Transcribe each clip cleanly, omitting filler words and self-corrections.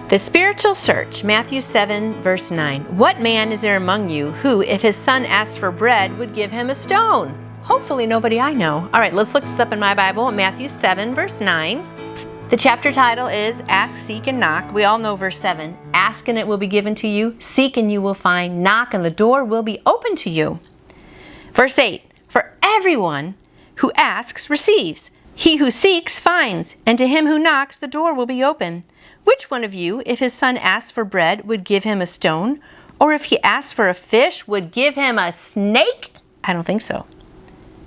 The spiritual search, Matthew 7, verse 9. What man is there among you who, if his son asks for bread, would give him a stone? Hopefully nobody I know. All right, let's look this up in my Bible, Matthew 7, verse 9. The chapter title is Ask, Seek, and Knock. We all know verse 7. Ask and it will be given to you. Seek and you will find. Knock and the door will be open to you. Verse 8. For everyone who asks receives. He who seeks finds. And to him who knocks the door will be open. Which one of you, if his son asks for bread, would give him a stone? Or if he asks for a fish, would give him a snake? I don't think so.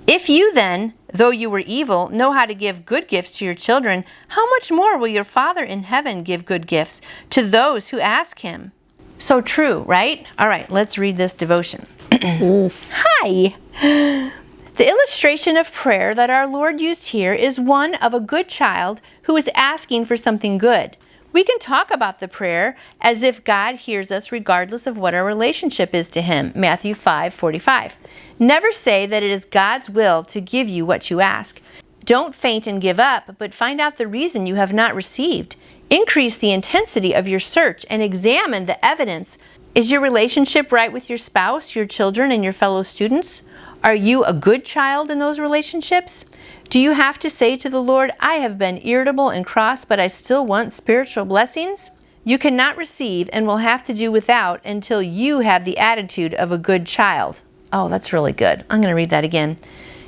If you then, though you were evil, know how to give good gifts to your children, how much more will your Father in heaven give good gifts to those who ask him? So true, right? All right, let's read this devotion. Hi! The illustration of prayer that our Lord used here is one of a good child who is asking for something good. We can talk about the prayer as if God hears us regardless of what our relationship is to him. Matthew 5:45. Never say that it is God's will to give you what you ask. Don't faint and give up, but find out the reason you have not received. Increase the intensity of your search and examine the evidence. Is your relationship right with your spouse, your children, and your fellow students? Are you a good child in those relationships? Do you have to say to the Lord, I have been irritable and cross, but I still want spiritual blessings? You cannot receive and will have to do without until you have the attitude of a good child. Oh, that's really good. I'm going to read that again.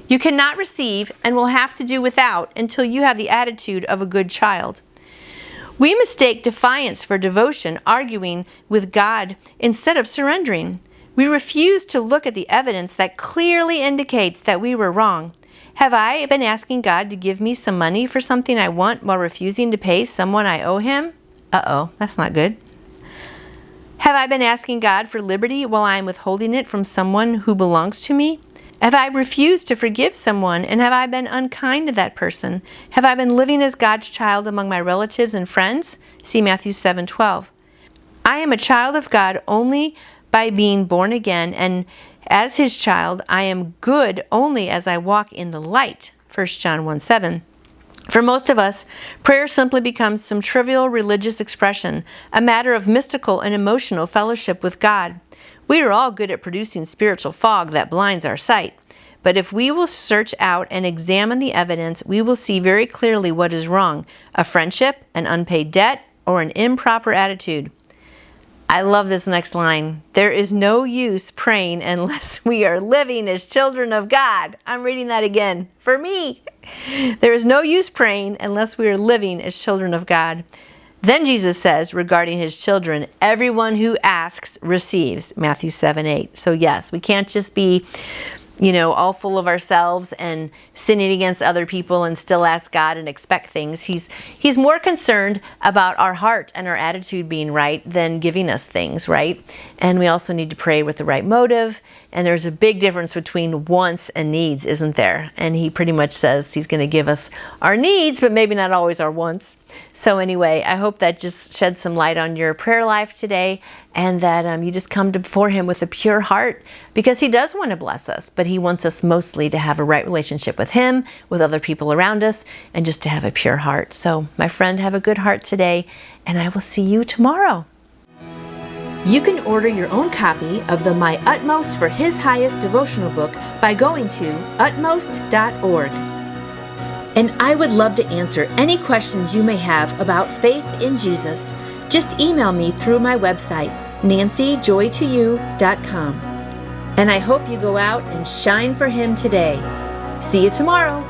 You cannot receive and will have to do without until you have the attitude of a good child. We mistake defiance for devotion, arguing with God instead of surrendering. We refuse to look at the evidence that clearly indicates that we were wrong. Have I been asking God to give me some money for something I want while refusing to pay someone I owe him? Uh-oh, that's not good. Have I been asking God for liberty while I am withholding it from someone who belongs to me? Have I refused to forgive someone, and have I been unkind to that person? Have I been living as God's child among my relatives and friends? See Matthew 7:12. I am a child of God only by being born again, and as his child, I am good only as I walk in the light. 1 John 1:7. For most of us, prayer simply becomes some trivial religious expression, a matter of mystical and emotional fellowship with God. We are all good at producing spiritual fog that blinds our sight. But if we will search out and examine the evidence, we will see very clearly what is wrong: a friendship, an unpaid debt, or an improper attitude. I love this next line. There is no use praying unless we are living as children of God. I'm reading that again. For me, there is no use praying unless we are living as children of God. Then Jesus says regarding his children, everyone who asks receives. Matthew 7:8. So yes, we can't just be all full of ourselves and sinning against other people and still ask God and expect things. He's more concerned about our heart and our attitude being right than giving us things, right? And we also need to pray with the right motive. And there's a big difference between wants and needs, isn't there? And he pretty much says he's going to give us our needs, but maybe not always our wants. So anyway, I hope that just sheds some light on your prayer life today, and that you just come before him with a pure heart, because he does want to bless us, but he wants us mostly to have a right relationship with him, with other people around us, and just to have a pure heart. So my friend, have a good heart today, and I will see you tomorrow. You can order your own copy of the My Utmost for His Highest devotional book by going to utmost.org. And I would love to answer any questions you may have about faith in Jesus. Just email me through my website, nancyjoytoyou.com. And I hope you go out and shine for him today. See you tomorrow.